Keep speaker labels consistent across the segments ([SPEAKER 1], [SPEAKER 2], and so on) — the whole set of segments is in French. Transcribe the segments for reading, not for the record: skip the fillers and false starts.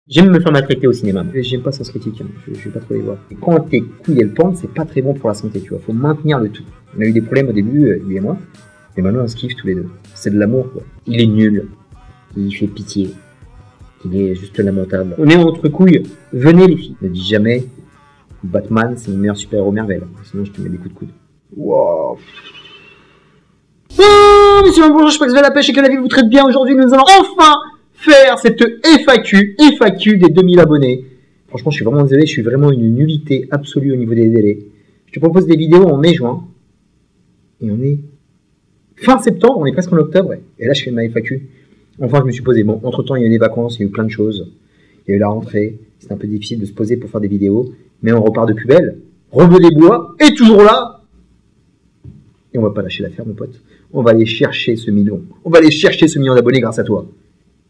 [SPEAKER 1] J'aime me faire maltraiter au cinéma. J'aime pas Sens Critique, hein. Je vais pas trop les voir. Et quand tes couilles elles pendent, c'est pas très bon pour la santé, tu vois. Faut maintenir le tout. On a eu des problèmes au début, lui et moi. Et maintenant on se kiffe tous les deux. C'est de l'amour, quoi. Il est nul. Il fait pitié. Il est juste lamentable. On est entre couilles. Venez les filles. Ne dis jamais Batman c'est le meilleur super-héros Marvel. Sinon je te mets des coups de coude. Wow. Oh, monsieur, bonjour, j'espère que vous avez la pêche et que la vie vous traite bien. Aujourd'hui, nous allons enfin faire cette FAQ des 2000 abonnés. Franchement, je suis vraiment désolé, je suis vraiment une nullité absolue au niveau des délais. Je te propose des vidéos en mai-juin. Et on est fin septembre, on est presque en octobre. Et là, je fais ma FAQ. Enfin, je me suis posé. Bon, entre-temps, il y a eu des vacances, il y a eu plein de choses. Il y a eu la rentrée. C'est un peu difficile de se poser pour faire des vidéos. Mais on repart de plus belle. Rebeu des bois est toujours là. Et on va pas lâcher l'affaire, mon pote. On va aller chercher ce million. On va aller chercher ce million d'abonnés grâce à toi.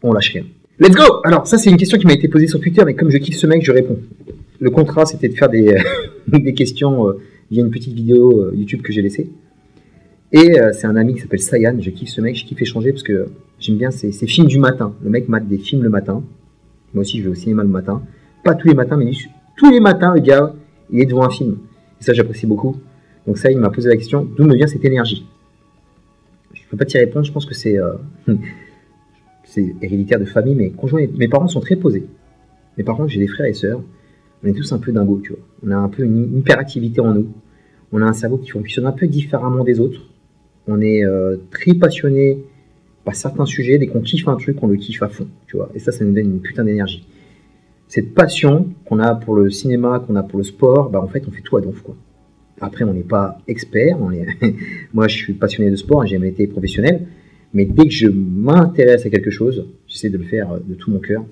[SPEAKER 1] On lâche rien. Let's go! Alors, ça, c'est une question qui m'a été posée sur Twitter, mais comme je kiffe ce mec, je réponds. Le contrat, c'était de faire des, des questions via une petite vidéo YouTube que j'ai laissée. Et c'est un ami qui s'appelle Sayan. Je kiffe ce mec, je kiffe échanger parce que j'aime bien ces films du matin. Le mec mate des films le matin. Moi aussi, je vais au cinéma le matin. Pas tous les matins, mais tous les matins, le gars, il est devant un film. Et ça, j'apprécie beaucoup. Donc ça, il m'a posé la question, d'où me vient cette énergie? Je ne peux pas t'y répondre, je pense que c'est héréditaire de famille, mais mes parents sont très posés. Mes parents, j'ai des frères et sœurs, on est tous un peu dingos, tu vois. On a un peu une hyperactivité en nous. On a un cerveau qui fonctionne un peu différemment des autres. On est très passionné par certains sujets, dès qu'on kiffe un truc, on le kiffe à fond, tu vois. Et ça nous donne une putain d'énergie. Cette passion qu'on a pour le cinéma, qu'on a pour le sport, bah en fait, on fait tout à donf, quoi. Après, on n'est pas expert. Moi, je suis passionné de sport, j'ai jamais été professionnel. Mais dès que je m'intéresse à quelque chose, j'essaie de le faire de tout mon cœur,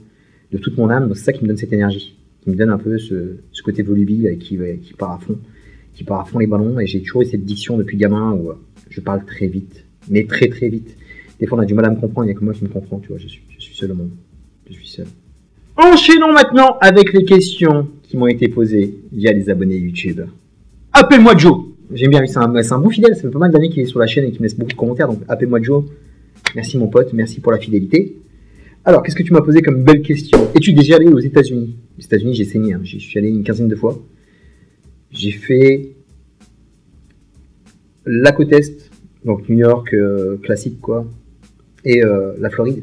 [SPEAKER 1] de toute mon âme. C'est ça qui me donne cette énergie, qui me donne un peu ce côté volubile qui part à fond les ballons. Et j'ai toujours eu cette diction depuis gamin où je parle très vite, mais très très vite. Des fois, on a du mal à me comprendre. Il n'y a que moi qui me comprends. Tu vois, je suis seul au monde. Je suis seul. Enchaînons maintenant avec les questions qui m'ont été posées via les abonnés YouTube. Appelle-moi Joe. J'aime bien, c'est un bon fidèle, ça fait pas mal d'années qu'il est sur la chaîne et qu'il me laisse beaucoup de commentaires, donc appelle-moi Joe. Merci mon pote, merci pour la fidélité. Alors, qu'est-ce que tu m'as posé comme belle question? Es-tu déjà allé aux États-Unis? Les États-Unis, j'ai saigné, hein. Je suis allé une quinzaine de fois. J'ai fait la côte Est, donc New York, classique quoi, et la Floride.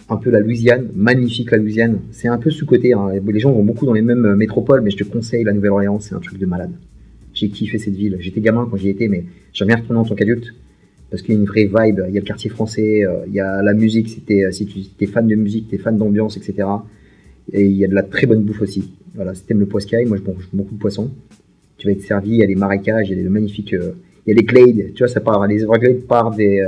[SPEAKER 1] Un peu la Louisiane, magnifique la Louisiane. C'est un peu sous-côté, hein. Les gens vont beaucoup dans les mêmes métropoles, mais je te conseille la Nouvelle-Orléans, c'est un truc de malade. J'ai kiffé cette ville. J'étais gamin quand j'y étais, mais j'aimerais bien retourner en tant qu'adulte. Parce qu'il y a une vraie vibe. Il y a le quartier français, il y a la musique. Si tu es fan de musique, tu es fan d'ambiance, etc. Et il y a de la très bonne bouffe aussi. Voilà, si t'aimes le poiscaille, moi je mange beaucoup de poissons. Tu vas être servi, il y a des marécages, il y a des magnifiques. Il y a des glades. Tu vois, ça part. Les Everglades partent des.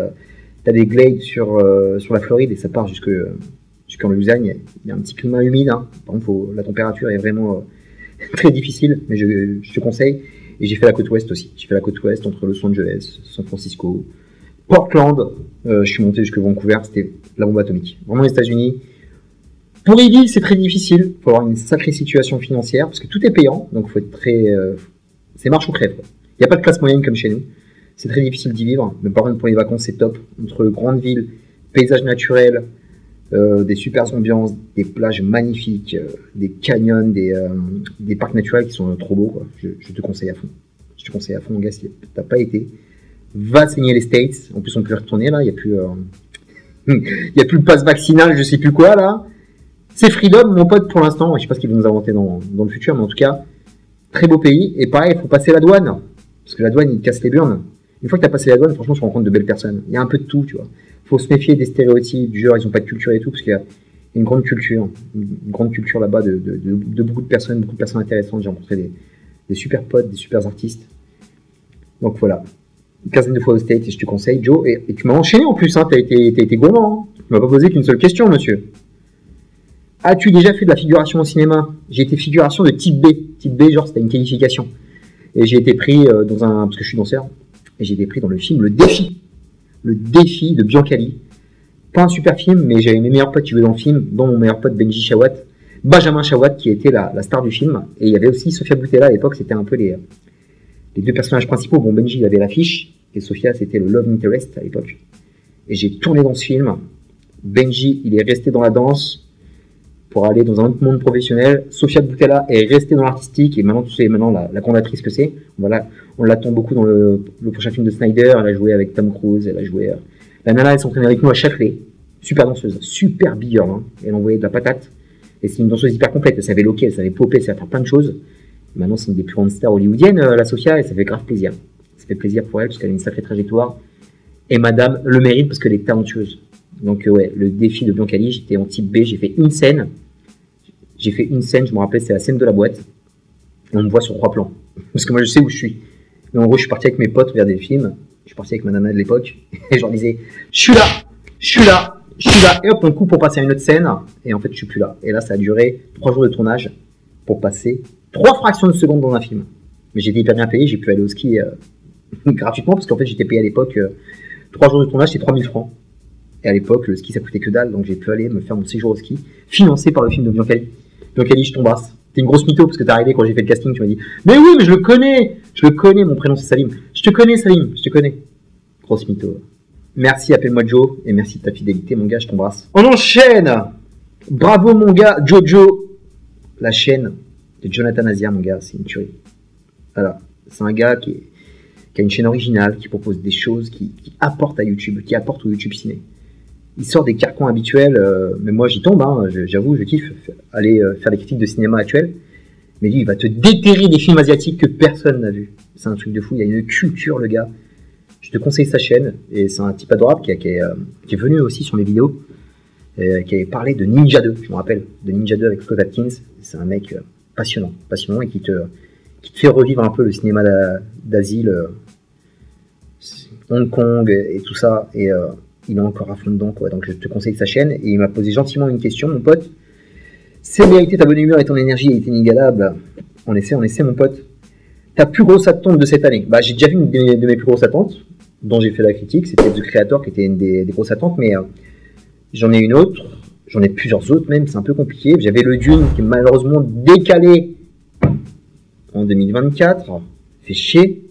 [SPEAKER 1] T'as des glades sur la Floride et ça part jusqu'en Louisiane. Il y a un petit climat humide. Hein. Par contre, la température est vraiment très difficile, mais je te conseille. Et j'ai fait la côte ouest aussi. J'ai fait la côte ouest entre Los Angeles, San Francisco, Portland. Je suis monté jusqu'à Vancouver. C'était la bombe atomique. Vraiment les États-Unis. Pour y vivre, c'est très difficile. Il faut avoir une sacrée situation financière parce que tout est payant. Donc, il faut être très. C'est marche ou crève. Il n'y a pas de classe moyenne comme chez nous. C'est très difficile d'y vivre. Mais par contre, pour les vacances, c'est top. Entre grandes villes, paysages naturels, des super ambiances, des plages magnifiques, des canyons, des parcs naturels qui sont trop beaux, quoi. Je te conseille à fond. Je te conseille à fond, mon gars, si t'as pas été. Va saigner les States. En plus, on peut y retourner, là. Il n'y a plus le pass vaccinal, je sais plus quoi, là. C'est freedom, mon pote, pour l'instant. Je sais pas ce qu'ils vont nous inventer dans le futur, mais en tout cas, très beau pays. Et pareil, il faut passer la douane. Parce que la douane, il casse les burnes. Une fois que tu as passé la douane, franchement, tu rencontres de belles personnes. Il y a un peu de tout, tu vois. Faut se méfier des stéréotypes, du genre, ils n'ont pas de culture et tout, parce qu'il y a une grande culture là-bas de beaucoup de personnes intéressantes. J'ai rencontré des super potes, des super artistes. Donc voilà, une quinzaine de fois au States, et je te conseille, Joe. Et tu m'as enchaîné en plus, hein, t'as été gourmand. Hein. Tu m'as pas posé qu'une seule question, monsieur. As-tu déjà fait de la figuration au cinéma? J'ai été figuration de type B. Type B, genre, c'était une qualification. Et j'ai été pris parce que je suis danseur, et j'ai été pris dans le film Le Défi. Le Défi de Biancali. Pas un super film, mais j'avais mes meilleurs potes qui jouaient dans le film, dont mon meilleur pote Benji Chawat, Benjamin Chawat qui était la star du film, et il y avait aussi Sofia Boutella à l'époque, c'était un peu les deux personnages principaux. Bon, Benji il avait l'affiche, et Sofia c'était le love interest à l'époque. Et j'ai tourné dans ce film. Benji il est resté dans la danse, pour aller dans un autre monde professionnel. Sofia Boutella est restée dans l'artistique et maintenant tu sais maintenant la grande actrice que c'est. Voilà, on l'attend beaucoup dans le prochain film de Snyder. Elle a joué avec Tom Cruise, elle a joué. La nana elle s'entraîne avec nous à Châtelet. Super danseuse, super big girl. Hein. Elle envoyait de la patate. Et c'est une danseuse hyper complète. Elle savait loquer, elle savait popper, elle savait faire plein de choses. Et maintenant c'est une des plus grandes stars hollywoodiennes, la Sofia, et ça fait grave plaisir. Ça fait plaisir pour elle parce qu'elle a une sacrée trajectoire. Et madame le mérite parce qu'elle est talentueuse. Donc ouais, le défi de Biancali, j'étais en type B, j'ai fait une scène. Je me rappelle, c'est la scène de la boîte. Et on me voit sur 3 plans. Parce que moi, je sais où je suis. Mais en gros, je suis parti avec mes potes regarder des films. Je suis parti avec ma nana de l'époque. Et je leur disais, je suis là. Et hop, on coupe pour passer à une autre scène. Et en fait, je suis plus là. Et là, ça a duré 3 jours de tournage pour passer 3 fractions de seconde dans un film. Mais j'étais hyper bien payé. J'ai pu aller au ski gratuitement. Parce qu'en fait, j'étais payé à l'époque 3 jours de tournage, c'est 3000 francs. Et à l'époque, le ski, ça coûtait que dalle. Donc j'ai pu aller me faire mon séjour au ski, financé par le film de Biancali. Biancali, je t'embrasse. T'es une grosse mytho parce que t'es arrivé quand j'ai fait le casting, tu m'as dit mais oui, mais je le connais, mon prénom c'est Salim. Je te connais, Salim, je te connais. Grosse mytho. Merci, appelle-moi Joe, et merci de ta fidélité, mon gars, je t'embrasse. On enchaîne. Bravo, mon gars, Jojo. La chaîne de Jonathan Azia, mon gars, c'est une tuerie. Voilà, c'est un gars qui a une chaîne originale, qui propose des choses, qui apporte à YouTube, qui apporte au YouTube ciné. Il sort des carcans habituels, mais moi j'y tombe, hein, j'avoue, je kiffe aller faire des critiques de cinéma actuel. Mais lui, il va te déterrer des films asiatiques que personne n'a vu. C'est un truc de fou, il y a une culture, le gars. Je te conseille sa chaîne, et c'est un type adorable qui est venu aussi sur mes vidéos, qui avait parlé de Ninja 2, je me rappelle, de Ninja 2 avec Scott Atkins. C'est un mec passionnant, et qui te fait revivre un peu le cinéma d'asile, Hong Kong et tout ça, et il est encore à fond dedans, quoi. Donc je te conseille sa chaîne, et il m'a posé gentiment une question, mon pote. C'est mérité, ta bonne humeur et ton énergie est inégalable. On essaie, mon pote. Ta plus grosse attente de cette année? Bah, j'ai déjà vu une de mes plus grosses attentes, dont j'ai fait la critique, c'était The Creator, qui était une des grosses attentes, mais j'en ai une autre, j'en ai plusieurs autres même, c'est un peu compliqué. J'avais le Dune, qui est malheureusement décalé en 2024, fait chier.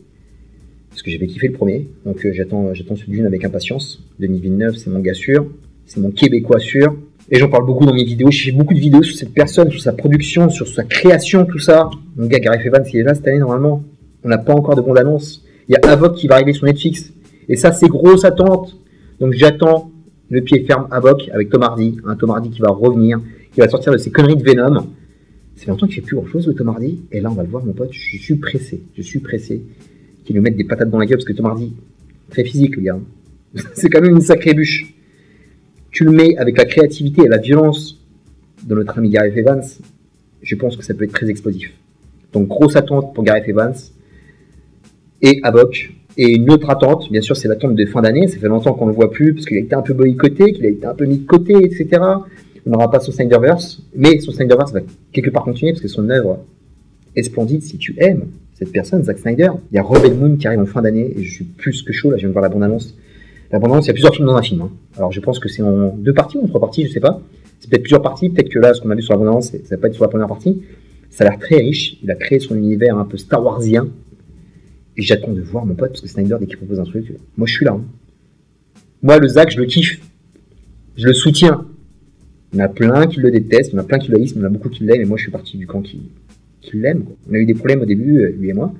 [SPEAKER 1] Parce que j'avais kiffé le premier, donc j'attends ce Dune avec impatience. Denis Villeneuve, c'est mon gars sûr, c'est mon Québécois sûr, et j'en parle beaucoup dans mes vidéos. Je fais beaucoup de vidéos sur cette personne, sur sa production, sur sa création, tout ça. Mon gars Gareth Evans, il est là cette année normalement. On n'a pas encore de bande-annonce. Il y a Havok qui va arriver sur Netflix, et ça c'est grosse attente. Donc j'attends le pied ferme Havok avec Tom Hardy, un Tom Hardy qui va revenir, qui va sortir de ses conneries de Venom. Ça fait longtemps qu'il fait plus grand chose le Tom Hardy, et là on va le voir, mon pote. Je suis pressé qui nous mettent des patates dans la gueule, parce que Tom Hardy, très physique, le gars. C'est quand même une sacrée bûche. Tu le mets avec la créativité et la violence de notre ami Gareth Evans, je pense que ça peut être très explosif. Donc, grosse attente pour Gareth Evans et Havok. Et une autre attente, bien sûr, c'est l'attente de fin d'année. Ça fait longtemps qu'on ne le voit plus, parce qu'il a été un peu boycotté, qu'il a été un peu mis de côté, etc. On n'aura pas son Snyderverse, mais son Snyderverse va quelque part continuer, parce que son œuvre est splendide si tu aimes cette personne, Zack Snyder. Il y a Rebel Moon qui arrive en fin d'année, et je suis plus que chaud, là je viens de voir la bande-annonce. La bande-annonce, il y a plusieurs films dans un film. Hein. Alors je pense que c'est en 2 parties ou en 3 parties, je sais pas. C'est peut-être plusieurs parties, peut-être que là, ce qu'on a vu sur la bande-annonce, ça va pas être sur la première partie. Ça a l'air très riche, il a créé son univers un peu Star Warsien. Et j'attends de voir mon pote, parce que Snyder, dès qu'il propose un truc, moi je suis là. Hein. Moi, le Zack, je le kiffe. Je le soutiens. Il y en a plein qui le détestent, il y en a plein qui le haïssent, il y en a beaucoup qui l'aiment, et moi je suis parti du camp qui l'aime. Quoi. On a eu des problèmes au début, lui et moi,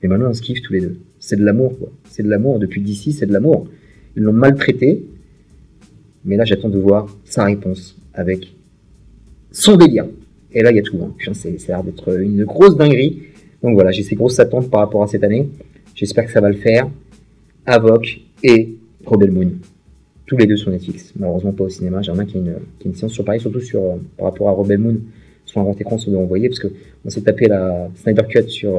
[SPEAKER 1] mais maintenant on se kiffe tous les deux. C'est de l'amour, quoi. C'est de l'amour. Depuis d'ici, c'est de l'amour. Ils l'ont maltraité, mais là j'attends de voir sa réponse avec son délire. Et là il y a tout. Hein. Ça a l'air d'être une grosse dinguerie. Donc voilà, j'ai ces grosses attentes par rapport à cette année. J'espère que ça va le faire. Havok et Rebel Moon. Tous les deux sur Netflix. Malheureusement pas au cinéma. J'aimerais qu'il y ait une séance sur Paris, surtout par rapport à Rebel Moon. Sur un grand écran, on doit envoyer, parce qu'on s'est tapé la Snyder Cut sur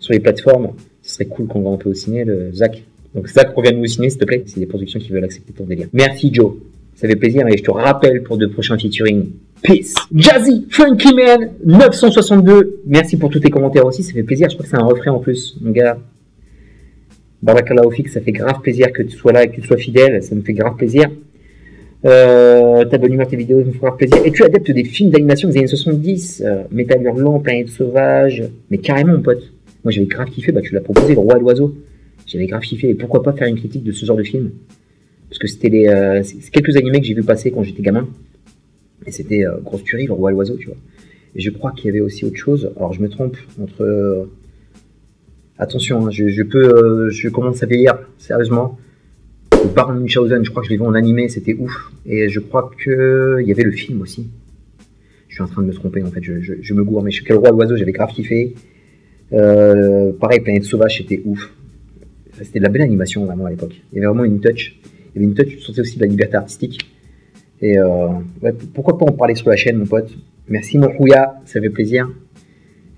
[SPEAKER 1] les plateformes. Ce serait cool qu'on voit un peu au ciné, le Zach. Donc Zach, reviens-nous au ciné, s'il te plaît. C'est des productions qui veulent accepter ton délire. Merci Joe. Ça fait plaisir, et je te rappelle pour de prochains featuring. Peace. Jazzy, Funky Man, 962. Merci pour tous tes commentaires aussi, ça fait plaisir. Je crois que c'est un refrain en plus, mon gars. Barakallah Ofik, ça fait grave plaisir que tu sois là et que tu sois fidèle. Ça me fait grave plaisir. Ta bonne humeur, tes vidéos, ça me fait grave plaisir. Et tu es adepte des films d'animation des années 70, Métal Hurlant, Planète Sauvage. Mais carrément, mon pote. Moi, j'avais grave kiffé. Bah, tu l'as proposé, Le Roi et l'Oiseau. J'avais grave kiffé. Et pourquoi pas faire une critique de ce genre de film? Parce que c'était quelques animés que j'ai vu passer quand j'étais gamin. Et c'était grosse tuerie, le roi et l'oiseau, tu vois. Et je crois qu'il y avait aussi autre chose. Alors je me trompe entre. Attention, hein, je commence à vieillir, sérieusement. Le Baron Munchausen, je crois que je l'ai vu en animé, c'était ouf. Et je crois qu'il y avait le film aussi. Je suis en train de me tromper en fait, je me gourre, mais je suis quel roi et l'oiseau, j'avais grave kiffé. Pareil, Planète Sauvage, c'était ouf. C'était de la belle animation vraiment à l'époque. Il y avait vraiment une touch. Il y avait une touch, tu sentais aussi de la liberté artistique. Et ouais, pourquoi pas en parler sur la chaîne, mon pote. Merci mon Rouya, ça fait plaisir.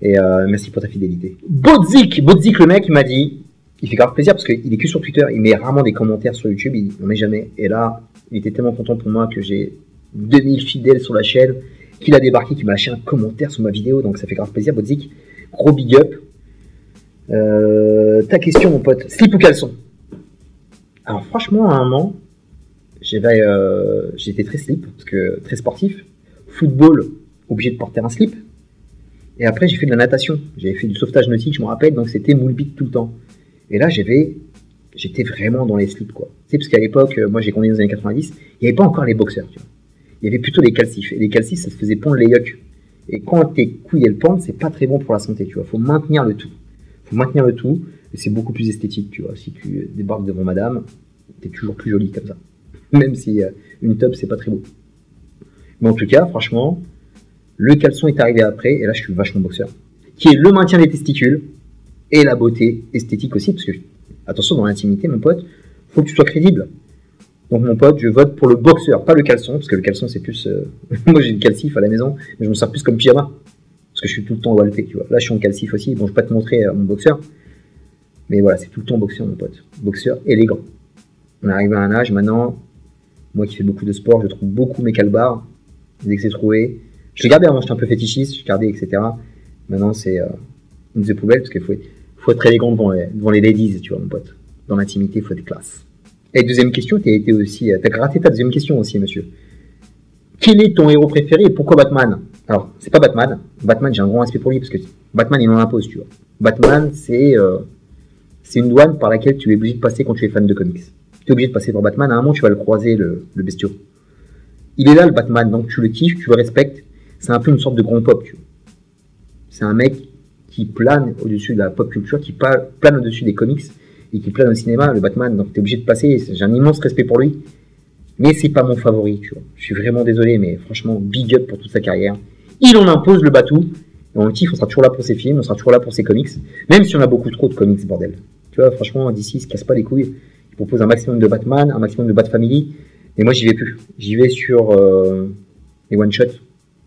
[SPEAKER 1] Et merci pour ta fidélité. Bodzik, le mec, il m'a dit, il fait grave plaisir parce qu'il est que sur Twitter, il met rarement des commentaires sur YouTube, il n'en met jamais. Et là, il était tellement content pour moi que j'ai 2000 fidèles sur la chaîne, qu'il a débarqué, qu'il m'a lâché un commentaire sur ma vidéo, donc ça fait grave plaisir, Bodzik. Gros big up. Ta question, mon pote, slip ou caleçon? Alors franchement, à un moment, j'étais très slip, parce que très sportif. Football, obligé de porter un slip. Et après, j'ai fait de la natation. J'avais fait du sauvetage nautique, je me rappelle, donc c'était moule bite tout le temps. Et là, j'étais vraiment dans les slips, quoi. Tu sais, parce qu'à l'époque, moi j'ai grandi dans les années 90, il n'y avait pas encore les boxers, tu vois. Il y avait plutôt les calcifs. Et les calcifs, ça se faisait pondre les yocs. Et quand tes couilles elles pendent, c'est pas très bon pour la santé, tu vois. Faut maintenir le tout. Et c'est beaucoup plus esthétique, tu vois. Si tu débarques devant madame, t'es toujours plus jolie comme ça. Même si une top, c'est pas très beau. Mais en tout cas, franchement, le caleçon est arrivé après, et là je suis vachement boxeur. Qui est le maintien des testicules et la beauté esthétique aussi, parce que, attention, dans l'intimité, mon pote, faut que tu sois crédible. Donc mon pote, je vote pour le boxeur, pas le caleçon, parce que le caleçon c'est plus... Moi j'ai du calcif à la maison, mais je me sers plus comme pyjama, parce que je suis tout le temps walpé, tu vois. Là je suis en calcif aussi, bon je vais pas te montrer mon boxeur, mais voilà, c'est tout le temps boxeur mon pote. Boxeur élégant. On est arrivé à un âge maintenant, moi qui fais beaucoup de sport, je trouve beaucoup mes calbars, dès que c'est trouvé. Je l'ai gardé avant, j'étais un peu fétichiste, je gardais, etc. Maintenant c'est une des poubelles, parce qu'il faut être élégant devant les ladies, tu vois mon pote. Dans l'intimité, il faut être classe. Et deuxième question, t'as gratté ta deuxième question aussi, monsieur. Quel est ton héros préféré et pourquoi Batman? Alors, c'est pas Batman. Batman, j'ai un grand respect pour lui parce que Batman, il en impose, tu vois. Batman, c'est une douane par laquelle tu es obligé de passer quand tu es fan de comics. Tu es obligé de passer par Batman. À un moment, tu vas le croiser, le bestiau. Il est là, le Batman, donc tu le kiffes, tu le respectes. C'est un peu une sorte de grand pop, tu vois. C'est un mec qui plane au-dessus de la pop culture, qui plane au-dessus des comics. Et qui plane au cinéma, le Batman, donc t'es obligé de passer, j'ai un immense respect pour lui, mais c'est pas mon favori, tu vois. Je suis vraiment désolé, mais franchement, big up pour toute sa carrière. Il en impose le batou, et on le kiffe, on sera toujours là pour ses films, on sera toujours là pour ses comics, même si on a beaucoup trop de comics, bordel. Tu vois, franchement, d'ici, il se casse pas les couilles, il propose un maximum de Batman, un maximum de Bat-Family, et moi j'y vais plus. J'y vais sur les one-shots,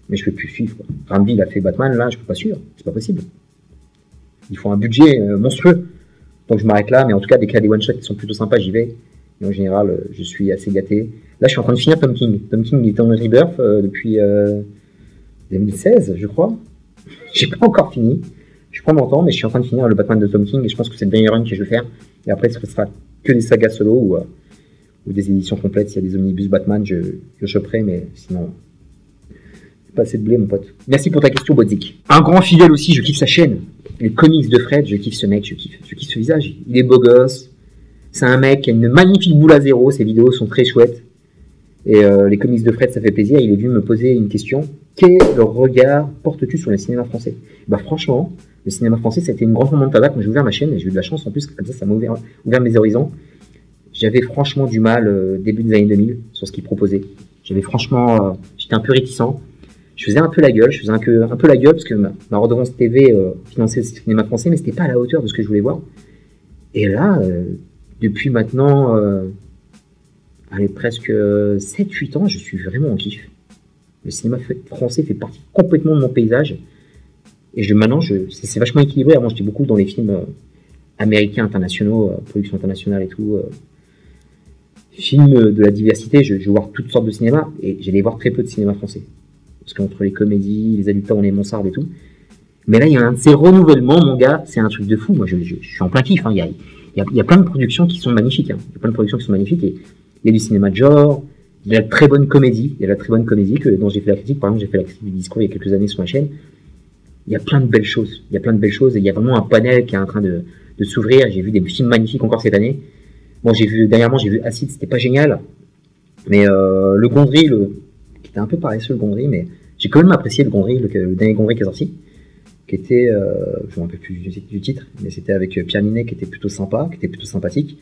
[SPEAKER 1] mais je peux plus suivre, quoi. Rambi, il a fait Batman, là, je peux pas suivre, c'est pas possible. Il faut un budget monstrueux. Donc je m'arrête là, mais en tout cas, dès qu'il y a des one-shots qui sont plutôt sympas, j'y vais. Et en général, je suis assez gâté. Là, je suis en train de finir Tom King. Tom King, il était en rebirth depuis 2016, je crois. J'ai pas encore fini. Je prends mon temps, mais je suis en train de finir le Batman de Tom King, et je pense que c'est le dernier run que je vais faire. Et après, ce sera que des sagas solo ou des éditions complètes. S'il y a des omnibus Batman, je choperai, mais sinon... pas assez de blé, mon pote. Merci pour ta question, Bodzik. Un grand fidèle aussi, je kiffe sa chaîne. Les comics de Fred, je kiffe ce mec, je kiffe ce visage. Il est beau gosse. C'est un mec qui a une magnifique boule à zéro. Ses vidéos sont très chouettes. Et les comics de Fred, ça fait plaisir. Il est venu me poser une question. Quel regard portes-tu sur le cinéma français? Bah franchement, le cinéma français, ça a été une grande remontada quand j'ai ouvert ma chaîne. Et j'ai eu de la chance en plus, comme ça m'a ouvert mes horizons. J'avais franchement du mal début des années 2000 sur ce qu'il proposait. J'avais franchement, j'étais un peu réticent. Je faisais un peu la gueule, parce que ma redevance TV finançait le cinéma français, mais c'était pas à la hauteur de ce que je voulais voir. Et là, depuis maintenant, presque 7-8 ans, je suis vraiment en kiff. Le cinéma français fait partie complètement de mon paysage. Et maintenant, c'est vachement équilibré. Avant, j'étais beaucoup dans les films américains, internationaux, production internationale et tout. Films de la diversité, je vais voir toutes sortes de cinéma, et j'allais voir très peu de cinéma français. Parce qu'entre les comédies, les adultes, on est Monsard et tout. Mais là, il y a un de ces renouvellements, mon gars, c'est un truc de fou. Moi, je suis en plein kiff. Hein. Il y a plein de productions qui sont magnifiques. Hein. Il y a plein de productions qui sont magnifiques. Et il y a du cinéma de genre, il y a de la très bonne comédie. Il y a de la très bonne comédie dont j'ai fait la critique. Par exemple, j'ai fait la critique du discours il y a quelques années sur ma chaîne. Il y a plein de belles choses. Et il y a vraiment un panel qui est en train de s'ouvrir. J'ai vu des films magnifiques encore cette année. Bon, dernièrement, j'ai vu Acide, c'était pas génial. Mais le Gondry, était un peu paresseux le Gondry, mais j'ai quand même apprécié le Gondry, le dernier Gondry qui est sorti, qui était, je ne me rappelle plus du titre, mais c'était avec Pierre Ninet qui était plutôt sympa, qui était plutôt sympathique.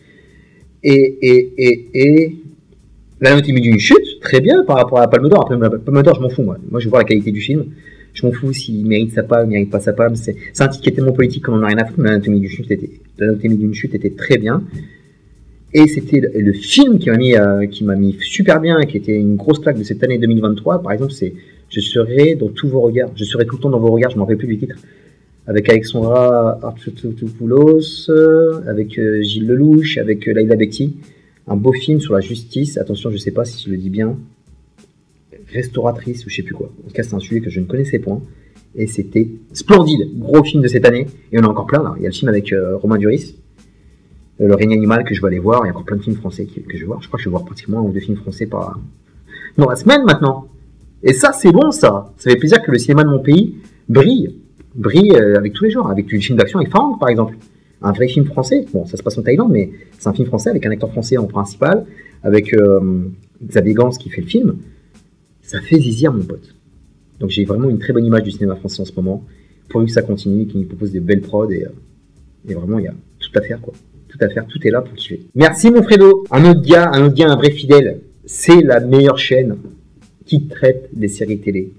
[SPEAKER 1] Et L'Anatomie d'une chute, très bien par rapport à la Palme d'Or. Après, la Palme d'Or, je m'en fous, moi. Moi, je veux voir la qualité du film. Je m'en fous s'il mérite sa palme, il mérite pas sa palme. C'est un titre qui est tellement politique qu'on en a rien à foutre, mais L'Anatomie d'une chute était très bien. Et c'était le film qui m'a mis super bien, qui était une grosse claque de cette année 2023. Par exemple, c'est Je serai dans tous vos regards. Je serai tout le temps dans vos regards, je m'en rappelle plus du titre. Avec Alexandra Artoutopoulos, avec Gilles Lelouch, avec Laïla Bekti. Un beau film sur la justice. Attention, je sais pas si je le dis bien. Restauratrice ou je sais plus quoi. En tout cas, c'est un sujet que je ne connaissais point. Et c'était splendide. Gros film de cette année. Et on a encore plein là. Il y a le film avec Romain Duris. Le règne animal que je vais aller voir. Il y a encore plein de films français que je vais voir. Je crois que je vais voir pratiquement 1 ou 2 films français dans la semaine maintenant. Et ça, c'est bon ça. Ça fait plaisir que le cinéma de mon pays brille avec tous les genres. Avec du film d'action avec Farang par exemple. Un vrai film français. Bon, ça se passe en Thaïlande, mais c'est un film français avec un acteur français en principal. Avec Xavier Gans qui fait le film. Ça fait zizir mon pote. Donc j'ai vraiment une très bonne image du cinéma français en ce moment. Pourvu que ça continue, qu'il nous propose des belles prods et vraiment il y a tout à faire quoi. Tout à faire, tout est là pour kiffer. Merci mon Fredo. Un autre gars, un vrai fidèle. C'est la meilleure chaîne qui traite des séries télé.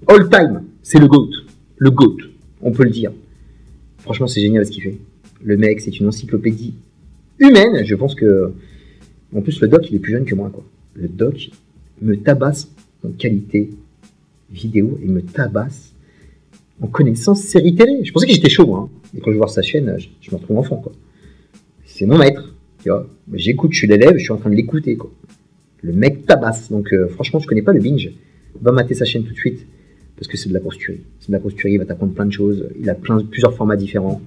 [SPEAKER 1] All time, c'est le GOAT. Le GOAT, on peut le dire. Franchement, c'est génial ce qu'il fait. Le mec, c'est une encyclopédie humaine. Je pense que... En plus, le doc, il est plus jeune que moi, quoi. Le doc me tabasse en qualité vidéo et me tabasse en connaissance série télé. Je pensais que j'étais chaud, moi. Hein. Et quand je vois sa chaîne, je me retrouve enfant, quoi. C'est mon maître, tu vois. J'écoute, je suis l'élève, je suis en train de l'écouter, quoi. Le mec tabasse. Donc, franchement, je connais pas le binge. Va mater sa chaîne tout de suite. Parce que c'est de la grosse-tuerie. C'est de la grosse-tuerie, il va t'apprendre plein de choses. Il a plusieurs formats différents.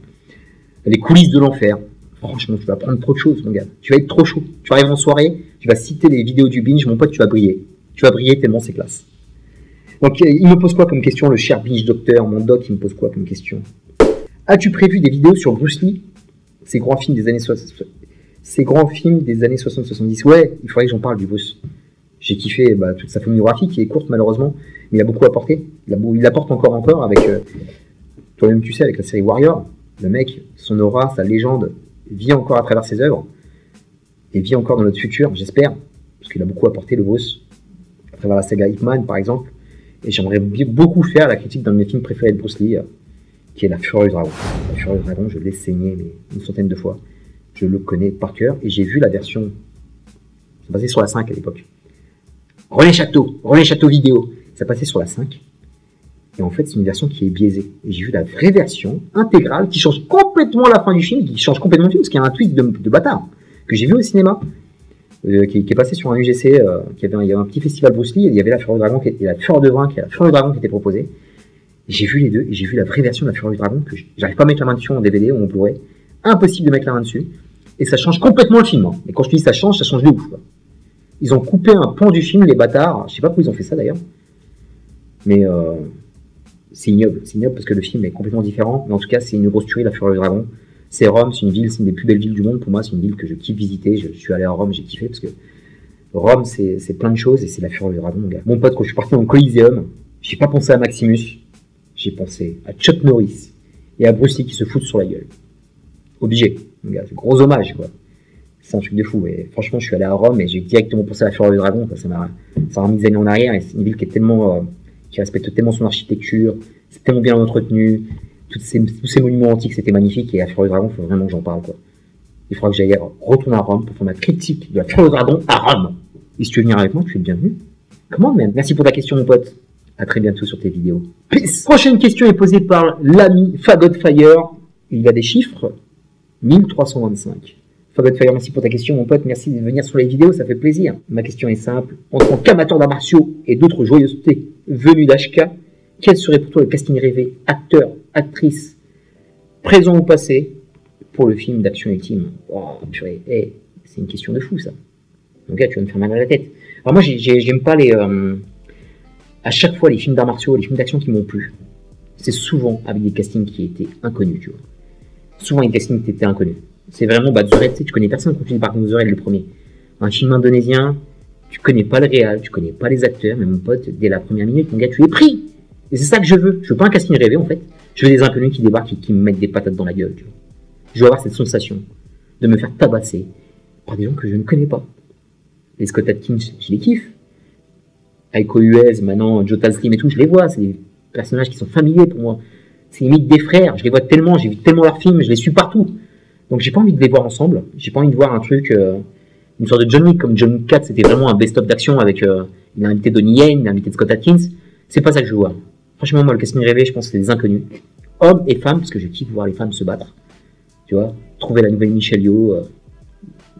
[SPEAKER 1] Les coulisses de l'enfer. Franchement, tu vas apprendre trop de choses, mon gars. Tu vas être trop chaud. Tu arrives en soirée, tu vas citer les vidéos du binge, mon pote, tu vas briller. Tu vas briller tellement c'est classe. Donc, il me pose quoi comme question, le cher binge docteur, mon doc, il me pose quoi comme question? As-tu prévu des vidéos sur Bruce Lee? Ces grands films des années 60-70. Ouais, il faudrait que j'en parle du Bruce. J'ai kiffé toute sa filmographie qui est courte malheureusement, mais il a beaucoup apporté. Il apporte encore avec toi-même tu sais, avec la série Warrior. Le mec, son aura, sa légende vit encore à travers ses œuvres et vit encore dans notre futur, j'espère, parce qu'il a beaucoup apporté le Bruce à travers la saga Ip Man par exemple. Et j'aimerais beaucoup faire la critique d'un de mes films préférés de Bruce Lee, qui est La Fureur du Dragon. La Fureur du Dragon, je l'ai saigné une centaine de fois. Je le connais par cœur et j'ai vu la version, ça passait sur la 5 à l'époque. René Château vidéo, ça passait sur la 5. Et en fait, c'est une version qui est biaisée. Et j'ai vu la vraie version intégrale qui change complètement la fin du film, qui change complètement le film, parce qu'il y a un twist de bâtard que j'ai vu au cinéma, qui est passé sur un UGC, il y avait un petit festival Bruce Lee, et il y avait La Fureur du Dragon et La Fureur de Vin, qui est La Fureur du Dragon qui était proposée. J'ai vu les deux, et j'ai vu la vraie version de La Fureur du Dragon, que j'arrive pas à mettre la main dessus en DVD ou en Blu-ray. Impossible de mettre la main dessus. Et ça change complètement le film. Hein. Et quand je dis ça change de ouf. Quoi. Ils ont coupé un pan du film, les bâtards. Je sais pas pourquoi ils ont fait ça d'ailleurs. Mais c'est ignoble. C'est ignoble parce que le film est complètement différent. Mais en tout cas, c'est une grosse tuerie, La Fureur du Dragon. C'est Rome, c'est une des plus belles villes du monde. Pour moi, c'est une ville que je kiffe visiter. Je suis allé à Rome, j'ai kiffé parce que Rome, c'est plein de choses et c'est La Fureur du Dragon, mon gars. Mon pote, quand je suis parti dans le Coliseum, j'ai pas pensé à Maximus. J'ai pensé à Chuck Norris et à Bruce Lee qui se foutent sur la gueule. Obligé. C'est gros hommage, quoi. C'est un truc de fou. Et franchement, je suis allé à Rome et j'ai directement pensé à La Fureur du Dragon. Ça m'a remis des années en arrière. Et c'est une ville qui est tellement, qui respecte tellement son architecture. C'est tellement bien entretenu. Tous ces monuments antiques, c'était magnifique. Et La Fureur du Dragon, il faut vraiment que j'en parle, quoi. Il faudra que j'aille retourner à Rome pour faire ma critique de La Fureur du Dragon à Rome. Et si tu veux venir avec moi, tu es le bienvenu. Comment, man? Merci pour ta question, mon pote. À très bientôt sur tes vidéos. Peace. Prochaine question est posée par l'ami Fagotfire. Il y a des chiffres. 1325. Fagotfire, merci pour ta question, mon pote. Merci de venir sur les vidéos, ça fait plaisir. Ma question est simple. En tant qu'amateur d'arts martiaux et d'autres joyeusetés venues d'HK, quel serait pour toi le casting rêvé, acteur, actrice, présent ou passé, pour le film d'action ultime? Oh, purée, hey, c'est une question de fou, ça. Donc là, tu vas me faire mal à la tête. Alors moi, j'aime pas les... à chaque fois, les films d'arts martiaux, les films d'action qui m'ont plu, c'est souvent avec des castings qui étaient inconnus, tu vois. Souvent, les castings qui étaient inconnus. C'est vraiment, Zured, tu sais, tu connais personne quand tu dis par contre Zured le premier. Un film indonésien, Tu connais pas le réal, tu connais pas les acteurs, mais mon pote, dès la première minute, mon gars, tu es pris. Et c'est ça que je veux. Je veux pas un casting rêvé, en fait. Je veux des inconnus qui débarquent et qui me mettent des patates dans la gueule, tu vois. Je veux avoir cette sensation de me faire tabasser par des gens que je ne connais pas. Les Scott Adkins, je les kiffe. Aiko Uez, maintenant, Jota Slim et tout, je les vois. C'est des personnages qui sont familiers pour moi. C'est limite des frères. Je les vois tellement, j'ai vu tellement leurs films, je les suis partout. Donc j'ai pas envie de les voir ensemble. J'ai pas envie de voir un truc, une sorte de John Wick, comme John Wick 4, c'était vraiment un best-of d'action avec une invité Donnie Yen, une invité de Scott Adkins. C'est pas ça que je veux voir. Franchement, moi, le casting rêvé, je pense que c'est des inconnus. Hommes et femmes, parce que je kiffe voir les femmes se battre. Tu vois, trouver la nouvelle Michelle Yeoh,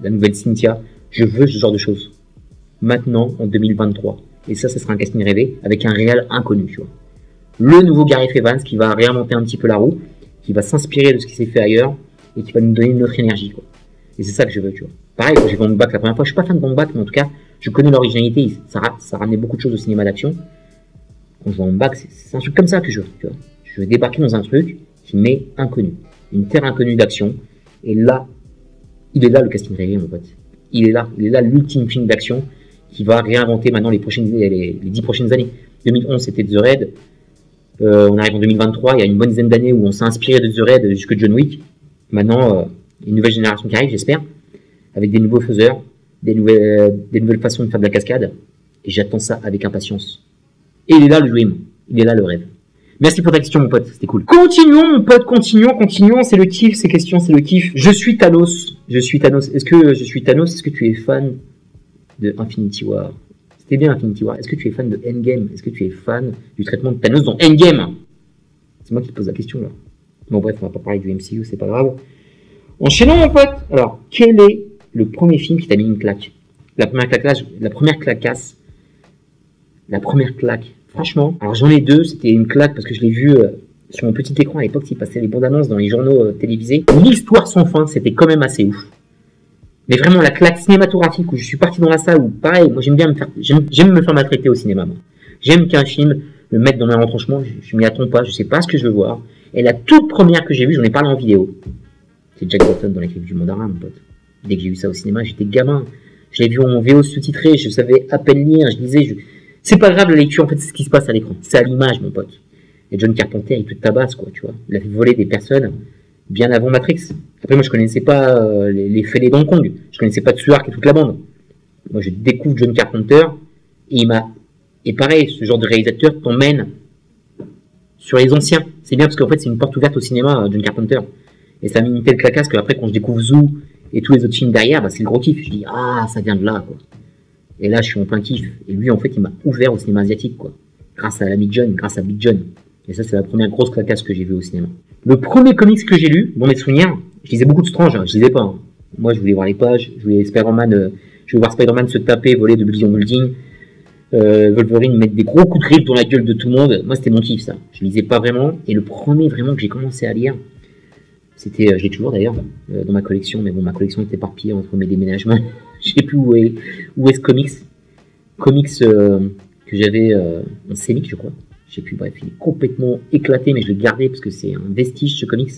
[SPEAKER 1] la nouvelle Cynthia. Je veux ce genre de choses. Maintenant, en 2023. Et ça sera un casting rêvé avec un réel inconnu, tu vois. Le nouveau Gareth Evans qui va réinventer un petit peu la roue, qui va s'inspirer de ce qui s'est fait ailleurs et qui va nous donner une autre énergie, quoi. Et c'est ça que je veux, tu vois. Pareil, quand j'ai vu Bang Bak la première fois, je suis pas fan de Bang Bak, mais en tout cas, je connais l'originalité, ça ramenait beaucoup de choses au cinéma d'action. Quand je vois Bang Bak, c'est un truc comme ça que je veux, tu vois. Je veux débarquer dans un truc qui m'est inconnu. Une terre inconnue d'action. Et là, il est là le casting rêvé, mon pote. Il est là l'ultime film d'action qui va réinventer maintenant les 10 prochaines années. 2011, c'était The Raid. On arrive en 2023, il y a une bonne dizaine d'années où on s'est inspiré de The Raid jusque John Wick. Maintenant, une nouvelle génération qui arrive, j'espère, avec des nouveaux faiseurs, des nouvelles façons de faire de la cascade. Et j'attends ça avec impatience. Et il est là le dream, il est là le rêve. Merci pour ta question, mon pote, c'était cool. Continuons, mon pote, continuons, c'est le kiff, ces questions, c'est le kiff. Je suis Thanos. Est-ce que je suis Thanos? Est-ce que tu es fan de Infinity War? C'était bien Infinity War. Est-ce que tu es fan de Endgame? Est-ce que tu es fan du traitement de Thanos dans Endgame? C'est moi qui te pose la question, là. Bon, bref, on va pas parler du MCU, c'est pas grave. Enchaînons, mon pote. Alors, quel est le premier film qui t'a mis une claque? La première claque. Franchement, alors j'en ai deux. C'était une claque parce que je l'ai vu sur mon petit écran à l'époque. Il passait les bandes annonces dans les journaux télévisés. L'histoire sans fin, c'était quand même assez ouf. Mais vraiment, la claque cinématographique où je suis parti dans la salle, où pareil, moi j'aime me faire maltraiter au cinéma. Moi. J'aime qu'un film me mette dans mes retranchements. Je m'y attends pas, je sais pas ce que je veux voir. Et la toute première que j'ai vue, j'en ai parlé en vidéo. C'est Jack Burton dans les Griffes du Mandarin, mon pote. Dès que j'ai vu ça au cinéma, j'étais gamin. Je l'ai vu en VO sous-titré, je savais à peine lire, je lisais. C'est pas grave la lecture, en fait, c'est ce qui se passe à l'écran. C'est à l'image, mon pote. Et John Carpenter, il te tabasse, quoi, tu vois. Il a fait voler des personnes bien avant Matrix. Après, moi, je connaissais pas les fêlés d'Hong Kong. Je connaissais pas Tsuark et toute la bande. Moi, je découvre John Carpenter et et pareil, ce genre de réalisateur t'emmène sur les anciens. C'est bien parce qu'en fait, c'est une porte ouverte au cinéma, John Carpenter. Et ça a mis une telle clacasse qu'après, quand je découvre Zoo et tous les autres films derrière, bah, c'est le gros kiff. Je dis, ah, ça vient de là, quoi. Et là, je suis en plein kiff. Et lui, en fait, il m'a ouvert au cinéma asiatique, quoi. Grâce à l'ami John, grâce à Big John. Et ça, c'est la première grosse clacasse que j'ai vue au cinéma. Le premier comics que j'ai lu, dans mes souvenirs, je lisais beaucoup de Strange, hein, je lisais pas. Hein. Moi, je voulais voir les pages, je voulais voir Spider-Man se taper, voler de building en building. Wolverine mettre des gros coups de griffe dans la gueule de tout le monde. Moi, c'était mon kiff, ça. Je lisais pas vraiment. Et le premier vraiment que j'ai commencé à lire, c'était, je l'ai toujours d'ailleurs, dans ma collection, mais bon, ma collection est éparpillée entre mes déménagements. Je sais plus où est ce comics. Comics que j'avais en Cémic, je crois. Je sais plus, bref, il est complètement éclaté, mais je l'ai gardé parce que c'est un vestige, ce comics.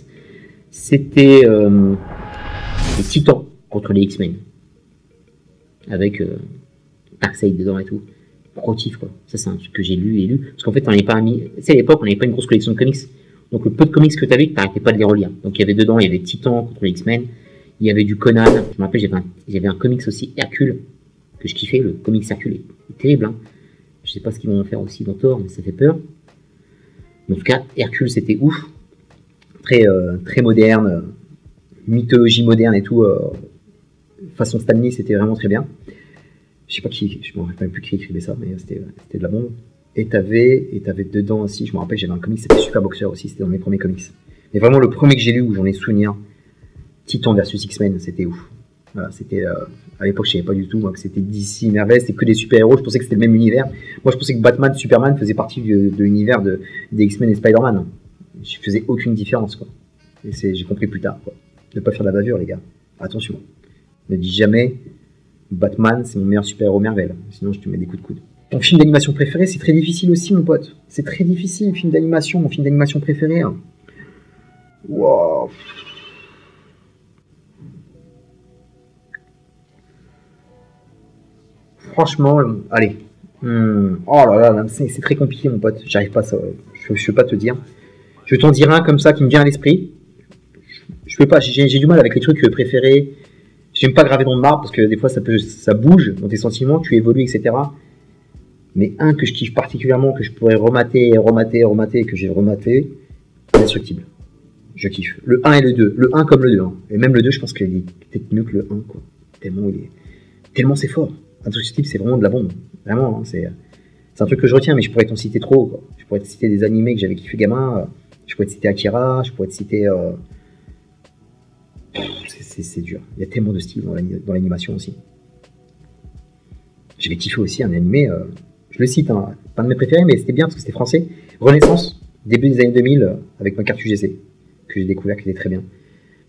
[SPEAKER 1] C'était les Titans contre les X-Men. Avec Darkseid dedans et tout. Protif, quoi. Ça, c'est un truc que j'ai lu. Parce qu'en fait, on n'avait pas mis. Tu sais, à l'époque, on n'avait pas une grosse collection de comics. Donc, le peu de comics que tu avais, tu n'arrêtais pas de les relire. Donc, il y avait dedans, il y avait Titans contre les X-Men. Il y avait du Conan. Je me rappelle, j'avais un comics aussi, Hercule, que je kiffais. Le comics Hercule est terrible, hein. Je sais pas ce qu'ils vont en faire aussi dans Thor, mais ça fait peur. Mais en tout cas, Hercule, c'était ouf. Très moderne. Mythologie moderne et tout. Façon Stanley, c'était vraiment très bien. Je sais pas qui, je me rappelle plus qui écrivait ça, mais c'était de la bombe. Et t'avais dedans aussi, je me rappelle, j'avais un comic, c'était Super Boxer aussi, c'était dans mes premiers comics. Mais vraiment, le premier que j'ai lu où j'en ai souvenir, Titan versus X-Men, c'était ouf. Voilà, c'était, à l'époque, je savais pas du tout, moi, que c'était DC, Marvel, c'était que des super-héros, je pensais que c'était le même univers. Moi, je pensais que Batman, Superman faisaient partie de l'univers des X-Men et Spider-Man. Je faisais aucune différence, quoi. Et j'ai compris plus tard, quoi. Ne pas faire de la bavure, les gars. Attention. Ne dis jamais Batman, c'est mon meilleur super-héros Marvel. Sinon, je te mets des coups de coude. Ton film d'animation préféré, c'est très difficile aussi, mon pote. C'est très difficile, film d'animation. Mon film d'animation préféré. Hein. Wow. franchement, allez. Oh là là, c'est très compliqué, mon pote. J'arrive pas à ça. Je peux pas te dire. Je t'en dire un comme ça qui me vient à l'esprit. Je peux pas. J'ai du mal avec les trucs préférés. J'aime pas graver dans le marbre parce que des fois ça bouge dans tes sentiments, tu évolues, etc. Mais un que je kiffe particulièrement, que je pourrais remater, que j'ai rematé, Indestructible. Je kiffe. Le 1 et le 2. Le 1 comme le 2. Hein. Et même le 2, je pense qu'il est peut-être mieux que le 1, quoi. Tellement c'est fort. Indestructible, c'est vraiment de la bombe. Vraiment, hein, c'est un truc que je retiens, mais je pourrais t'en citer trop, quoi. Je pourrais te citer des animés que j'avais kiffé gamin. Je pourrais te citer Akira. Je pourrais te citer... C'est dur. Il y a tellement de styles dans l'animation aussi. J'avais kiffé aussi un animé... je le cite, hein, pas de mes préférés, mais c'était bien parce que c'était français. Renaissance, début des années 2000, avec ma carte UGC, que j'ai découvert qui était très bien.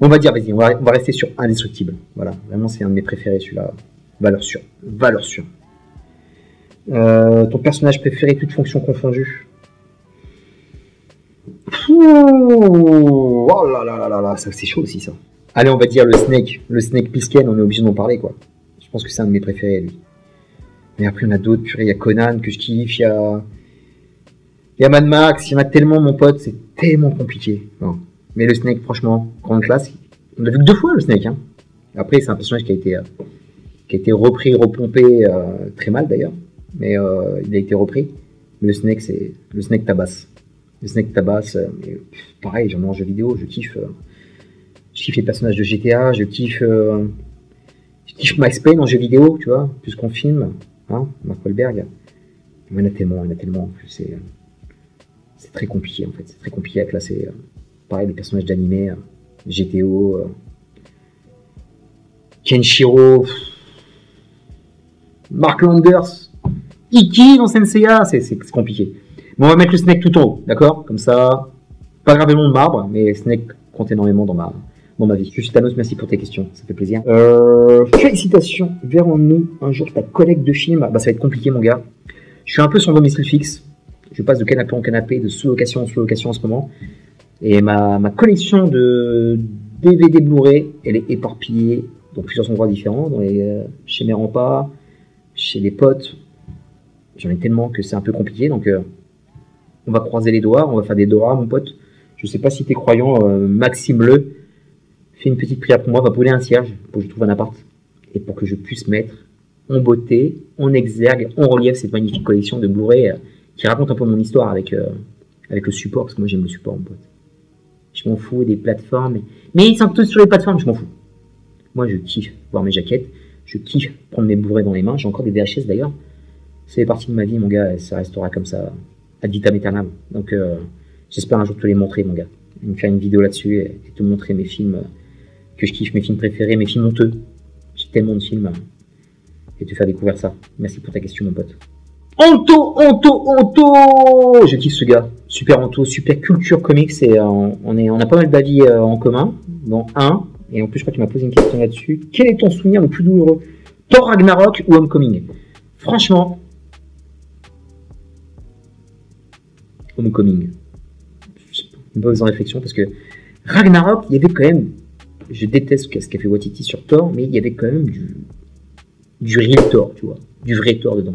[SPEAKER 1] Bon, on va dire, vas-y, on va rester sur Indestructible. Voilà, vraiment, c'est un de mes préférés, celui-là. Valeur sûre. Valeur sûre. Ton personnage préféré, toutes fonctions confondues. Oh là là là là là, ça c'est chaud aussi, ça. Allez, on va dire le Snake Plissken, on est obligé d'en parler, quoi. Je pense que c'est un de mes préférés, lui. Mais après, il y en a d'autres, purée, il y a Conan que je kiffe, il y a Mad Max, il y en a tellement, mon pote, c'est tellement compliqué. Non. Mais le Snake, franchement, grande classe. On l'a vu que 2 fois, le Snake. Hein. Après, c'est un personnage qui a été repris, repompé, très mal d'ailleurs. Mais il a été repris. Mais le Snake tabasse. Le Snake tabasse, pareil, j'en ai en jeu vidéo, je kiffe les personnages de GTA, je kiffe Max Payne en jeu vidéo, tu vois, plus qu'on filme. Hein, Mark Wahlberg, il y en a tellement, c'est très compliqué en fait, c'est très compliqué à classer. Pareil, les personnages d'animé, GTO, Kenshiro, Mark Landers, Iki dans Senseiya, c'est compliqué. Bon, on va mettre le Snake tout en haut, d'accord? Comme ça, pas gravement de marbre, mais Snake compte énormément dans ma vie. Je suis Thanos, merci pour tes questions, ça fait plaisir. Félicitations, verrons-nous un jour ta collègue de film? Bah, ça va être compliqué, mon gars. Je suis un peu sans domicile fixe. Je passe de canapé en canapé, de sous-location en sous-location en ce moment. Et ma collection de DVD Blu-ray, elle est éparpillée dans plusieurs endroits différents, chez mes remparts, chez les potes. J'en ai tellement que c'est un peu compliqué, donc on va croiser les doigts, on va faire des doigts, mon pote. Je sais pas si t'es croyant, Maxime Le. Fais une petite prière pour moi, va brûler un cierge pour que je trouve un appart et pour que je puisse mettre en beauté, en exergue, en relief cette magnifique collection de Blu-ray qui raconte un peu mon histoire avec le support, parce que moi j'aime le support, mon pote. Je m'en fous des plateformes, mais ils sont tous sur les plateformes, je m'en fous. Moi je kiffe voir mes jaquettes, je kiffe prendre mes Blu-ray dans les mains, j'ai encore des VHS d'ailleurs. Ça fait partie de ma vie, mon gars, et ça restera comme ça ad vitam aeternam. Donc j'espère un jour te les montrer, mon gars. Me faire une vidéo là-dessus et te montrer mes films que je kiffe, mes films préférés, mes films honteux. J'ai tellement de films et te faire découvrir ça. Merci pour ta question, mon pote. Anto. Je kiffe ce gars. Super Anto, super culture comics et on a pas mal d'avis en commun, dont un. Et en plus, je crois que tu m'as posé une question là-dessus. Quel est ton souvenir le plus douloureux? Thor Ragnarok ou Homecoming? Franchement, Homecoming. Une pause en réflexion parce que Ragnarok, il y avait quand même, je déteste ce qu'a fait Waititi sur Thor, mais il y avait quand même du real Thor, tu vois, du vrai Thor dedans.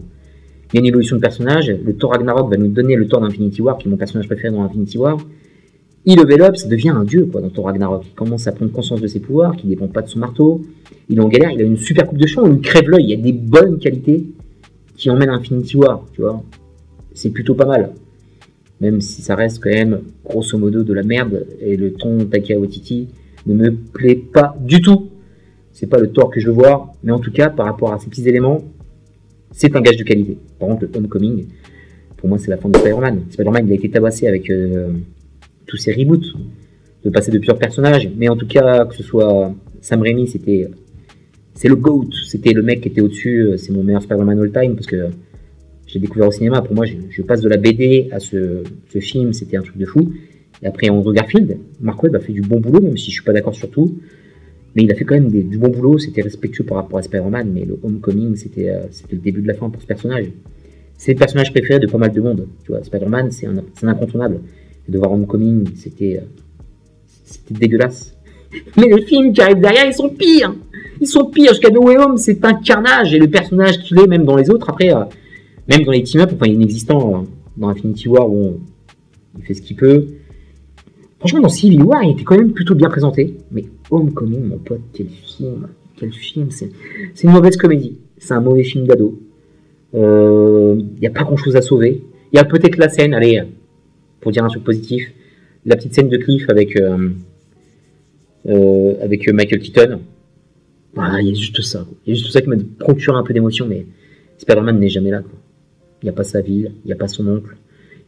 [SPEAKER 1] Il y a une évolution de personnage, le Thor Ragnarok va nous donner le Thor d'Infinity War, qui est mon personnage préféré dans Infinity War. Il level up, ça devient un dieu quoi dans Thor Ragnarok. Il commence à prendre conscience de ses pouvoirs, qu'il ne dépend pas de son marteau, il est en galère, il a une super coupe de cheveux, il crève l'œil, il y a des bonnes qualités qui emmènent à Infinity War, tu vois. C'est plutôt pas mal. Même si ça reste quand même, grosso modo, de la merde, et le ton Taika Waititi ne me plaît pas du tout. C'est pas le Thor que je veux voir, mais en tout cas, par rapport à ces petits éléments, c'est un gage de qualité. Par contre, le Homecoming, pour moi, c'est la fin de Spider-Man. Spider-Man, il a été tabassé avec tous ces reboots, de passer de plusieurs personnages, mais en tout cas, que ce soit Sam Raimi, c'est le GOAT, c'était le mec qui était au-dessus, c'est mon meilleur Spider-Man all-time, parce que j'ai découvert au cinéma. Pour moi, je passe de la BD à ce film, c'était un truc de fou. Et après, Andrew Garfield, Mark Webb a fait du bon boulot, même si je suis pas d'accord sur tout. Mais il a fait quand même du bon boulot, c'était respectueux par rapport à Spider-Man, mais le Homecoming, c'était le début de la fin pour ce personnage. C'est le personnage préféré de pas mal de monde. Tu vois, Spider-Man, c'est un incontournable. Et de voir Homecoming, c'était dégueulasse. Mais les films qui arrivent derrière, ils sont pires.
[SPEAKER 2] Ils sont pires, jusqu'à No Way Home, c'est un carnage, et le personnage qu'il est, même dans les autres, après, même dans les team-up, enfin, inexistant dans Infinity War, où il fait ce qu'il peut. Franchement, dans Civil War, il était quand même plutôt bien présenté, mais Homecoming, mon pote, quel film, c'est une mauvaise comédie, c'est un mauvais film d'ado. Il n'y a pas grand-chose à sauver. Il y a peut-être la scène, allez, pour dire un truc positif, la petite scène de Cliff avec Michael Keaton. Voilà, il y a juste ça. Il y a juste ça qui m'a procuré un peu d'émotion, mais Spider-Man n'est jamais là, quoi. Il n'y a pas sa ville, il n'y a pas son oncle,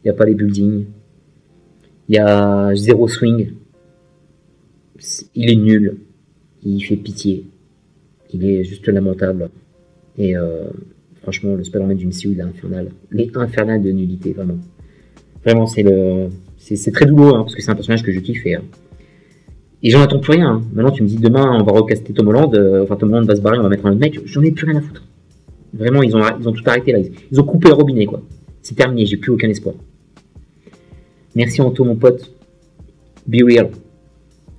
[SPEAKER 2] il n'y a pas les buildings, il y a zéro swing. Il est nul, il fait pitié, il est juste lamentable. Et franchement, le Spider-Man du MCU, il est infernal. Il est infernal de nullité, vraiment. Vraiment, c'est très douloureux, hein, parce que c'est un personnage que je kiffe et j'en attends plus rien. Hein. Maintenant, tu me dis demain, on va recaster Tom Holland, Tom Holland va se barrer, on va mettre un autre mec. J'en ai plus rien à foutre. Vraiment, ils ont tout arrêté là. Ils ont coupé le robinet, quoi. C'est terminé, j'ai plus aucun espoir. Merci Anto, mon pote. Be real.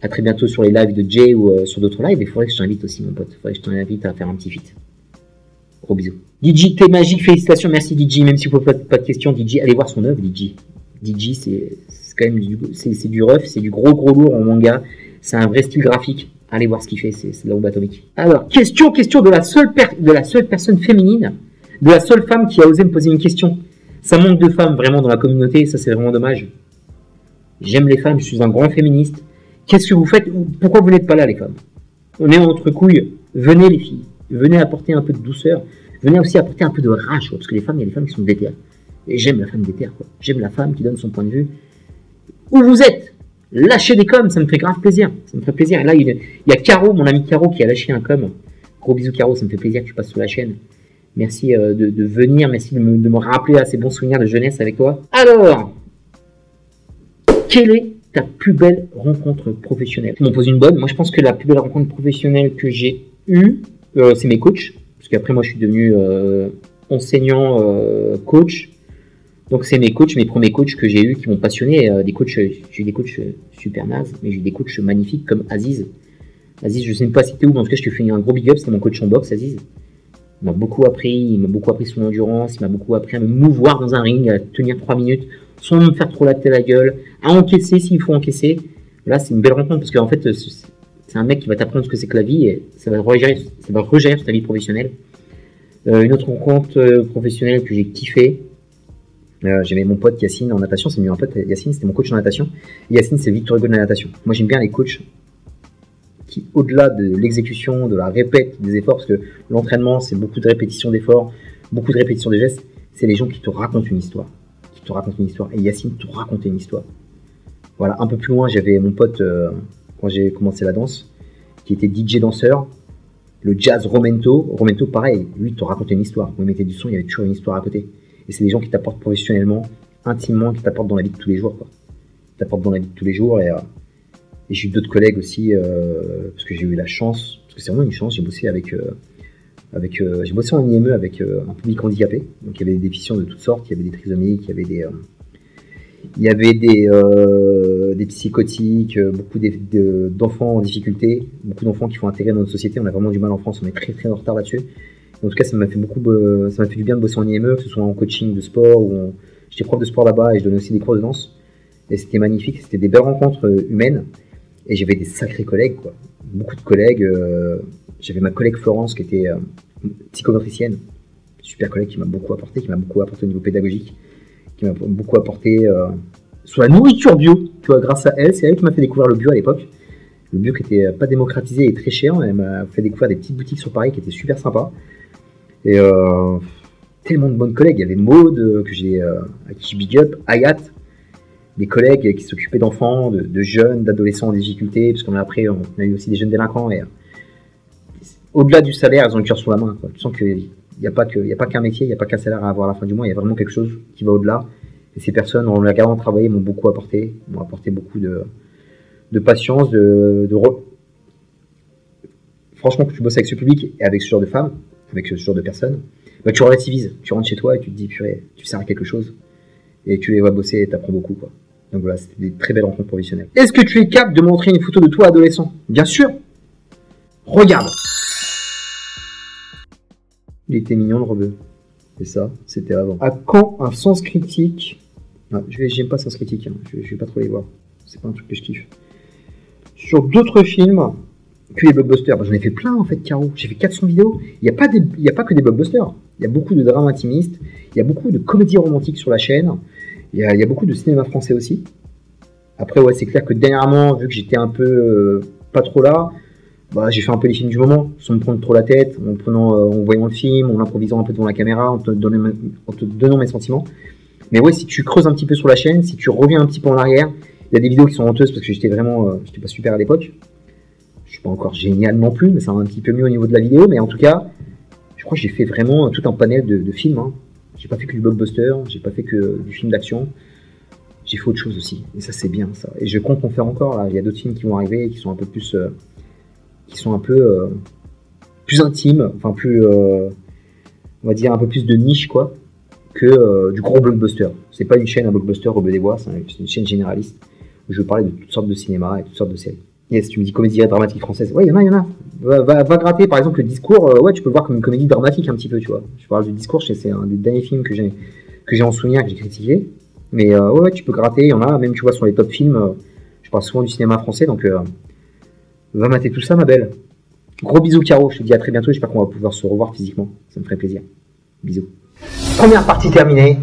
[SPEAKER 2] À très bientôt sur les lives de Jay ou sur d'autres lives. Il faudrait que je t'invite aussi, mon pote. Il faudrait que je t'invite à faire un petit feat. Gros bisous. DJ, t'es magique, félicitations, merci DJ. Même si vous ne posez pas de questions, DJ, allez voir son œuvre, DJ. DJ, c'est quand même du rough, c'est du gros lourd en manga. C'est un vrai style graphique. Allez voir ce qu'il fait, c'est de la bombe atomique. Alors, question de la seule personne féminine, de la seule femme qui a osé me poser une question. Ça manque de femmes vraiment dans la communauté, ça c'est vraiment dommage. J'aime les femmes, je suis un grand féministe. Qu'est-ce que vous faites? Pourquoi vous n'êtes pas là, les femmes? On est entre couilles. Venez, les filles. Venez apporter un peu de douceur. Venez aussi apporter un peu de rage, quoi, parce que les femmes, il y a des femmes qui sont déter. Et j'aime la femme déter, quoi. J'aime la femme qui donne son point de vue. Où vous êtes? Lâchez des coms, ça me fait grave plaisir. Ça me fait plaisir. Et là, il y a Caro, mon ami Caro, qui a lâché un com. Gros bisous, Caro, ça me fait plaisir que tu passes sur la chaîne. Merci de venir, merci de me rappeler à ces bons souvenirs de jeunesse avec toi. Alors, quelle est ta plus belle rencontre professionnelle? Tu m'en poses une bonne. Moi, je pense que la plus belle rencontre professionnelle que j'ai eue, c'est mes coachs. Parce qu'après, moi, je suis devenu enseignant, coach. Donc, c'est mes coachs, mes premiers coachs que j'ai eus qui m'ont passionné. J'ai eu des coachs super nazes, mais j'ai eu des coachs magnifiques comme Aziz. Aziz, je ne sais pas si t'es où, mais en tout cas, je te fais un gros big up. C'était mon coach en boxe, Aziz. Il m'a beaucoup appris son endurance, il m'a beaucoup appris à me mouvoir dans un ring, à tenir 3 minutes, sans me faire trop la tête à la gueule, à encaisser s'il faut encaisser. Là, c'est une belle rencontre parce qu'en fait, c'est un mec qui va t'apprendre ce que c'est que la vie et ça va regérer sur ta vie professionnelle. Une autre rencontre professionnelle que j'ai kiffé, j'aimais mon pote Yacine en natation, c'est mieux un pote, Yacine, c'était mon coach en natation. Et Yacine, c'est Victor Hugo de la natation. Moi, j'aime bien les coachs qui, au-delà de l'exécution, de la répète, des efforts, parce que l'entraînement, c'est beaucoup de répétitions d'efforts, beaucoup de répétitions de gestes, c'est les gens qui te racontent une histoire. Et Yacine te racontait une histoire. Voilà, un peu plus loin, j'avais mon pote, quand j'ai commencé la danse, qui était DJ danseur, le jazz Romento. Romento, pareil, lui, il te racontait une histoire. Quand il mettait du son, il y avait toujours une histoire à côté. Et c'est des gens qui t'apportent professionnellement, intimement, qui t'apportent dans la vie de tous les jours, quoi. Et j'ai eu d'autres collègues aussi, parce que j'ai eu la chance, parce que c'est vraiment une chance, j'ai bossé j'ai bossé en IME avec un public handicapé, donc il y avait des déficients de toutes sortes, il y avait des trisomiques, il y avait des psychotiques, beaucoup d'enfants en difficulté, beaucoup d'enfants qui font intégrer dans notre société. On a vraiment du mal en France, on est très très en retard là-dessus. En tout cas, ça m'a fait du bien de bosser en IME, que ce soit en coaching de sport, j'étais prof de sport là-bas et je donnais aussi des cours de danse. Et c'était magnifique, c'était des belles rencontres humaines. Et j'avais des sacrés collègues, quoi. Beaucoup de collègues. J'avais ma collègue Florence qui était psychomotricienne, super collègue qui m'a beaucoup apporté au niveau pédagogique, qui m'a beaucoup apporté sur la nourriture bio. Tu vois, grâce à elle, c'est elle qui m'a fait découvrir le bio à l'époque. Le bio qui était pas démocratisé et très cher. Elle m'a fait découvrir des petites boutiques sur Paris qui étaient super sympas. Et tellement de bonnes collègues. Il y avait Maud à qui je big up, Hayat. Des collègues qui s'occupaient d'enfants, de jeunes, d'adolescents en difficulté, parce qu'on a eu aussi des jeunes délinquants. Et au-delà du salaire, elles ont le cœur sur la main, quoi. Tu sens qu'il n'y a pas qu'un métier, il n'y a pas qu'un salaire à avoir à la fin du mois, il y a vraiment quelque chose qui va au-delà. Et ces personnes, en la gardant travaillé, m'ont beaucoup apporté, beaucoup de patience, Franchement, quand tu bosses avec ce public et avec ce genre de femmes, avec ce genre de personnes, bah, tu relativises, tu rentres chez toi et tu te dis, purée, tu sers à quelque chose. Et tu les vois bosser et t'apprends beaucoup, quoi. Donc voilà, c'était des très belles rencontres professionnelles. Est-ce que tu es capable de montrer une photo de toi adolescent? Bien sûr. Regarde.
[SPEAKER 1] Il était mignon le rebeu. Et ça, c'était avant. À quand un sens critique? J'aime pas sens critique, hein. Je vais pas trop les voir. C'est pas un truc que je kiffe. Sur d'autres films que les blockbusters, j'en ai fait plein en fait, Caro. J'ai fait 400 vidéos. Il n'y a pas que des blockbusters. Il y a beaucoup de drames intimistes. Il y a beaucoup de comédies romantiques sur la chaîne. Il y a beaucoup de cinéma français aussi. Après, ouais, c'est clair que dernièrement, vu que j'étais un peu pas trop là, j'ai fait un peu les films du moment, sans me prendre trop la tête, en voyant le film, en improvisant un peu devant la caméra, en te donnant mes sentiments. Mais ouais, si tu creuses un petit peu sur la chaîne, si tu reviens un petit peu en arrière, il y a des vidéos qui sont honteuses parce que j'étais pas super à l'époque. Je suis pas encore génial non plus, mais ça va un petit peu mieux au niveau de la vidéo. Mais en tout cas, je crois que j'ai fait vraiment tout un panel de films. Hein. J'ai pas fait que du blockbuster, j'ai pas fait que du film d'action. J'ai fait autre chose aussi. Et ça, c'est bien, ça. Et je compte en faire encore, là. Il y a d'autres films qui vont arriver, qui sont un peu plus... plus intimes, enfin plus... on va dire un peu plus de niche, quoi, que du gros blockbuster. C'est pas une chaîne à blockbuster au des Bois, c'est une chaîne généraliste où je veux parler de toutes sortes de cinéma et toutes sortes de séries. Yes, tu me dis comédie dramatique française. Ouais, il y en a. Va gratter, par exemple, le discours. Ouais, tu peux le voir comme une comédie dramatique un petit peu, tu vois. Je parle du discours, c'est un des derniers films que j'ai en souvenir, que j'ai critiqué. Mais ouais, tu peux gratter, il y en a, même tu vois sur les top films, je parle souvent du cinéma français, donc va mater tout ça, ma belle. Gros bisous, Caro, je te dis à très bientôt, j'espère qu'on va pouvoir se revoir physiquement, ça me ferait plaisir. Bisous. Première partie terminée,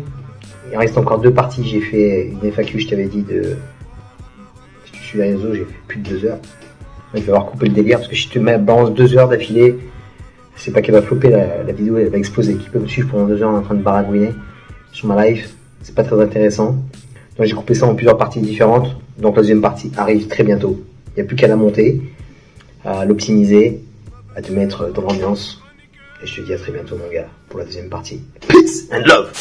[SPEAKER 1] il reste encore 2 parties, j'ai fait une FAQ, je t'avais dit de... Si tu suis les réseaux, j'ai fait plus de 2 heures. Il va falloir couper le délire, parce que si je te balance 2 heures d'affilée, c'est pas qu'elle va flopper, la vidéo elle va exploser. Qui peut me suivre pendant 2 heures en train de baragouiner sur ma live, c'est pas très intéressant. Donc j'ai coupé ça en plusieurs parties différentes. Donc la deuxième partie arrive très bientôt. Il n'y a plus qu'à la monter, à l'optimiser, à te mettre dans l'ambiance. Et je te dis à très bientôt mon gars pour la deuxième partie. Peace and love.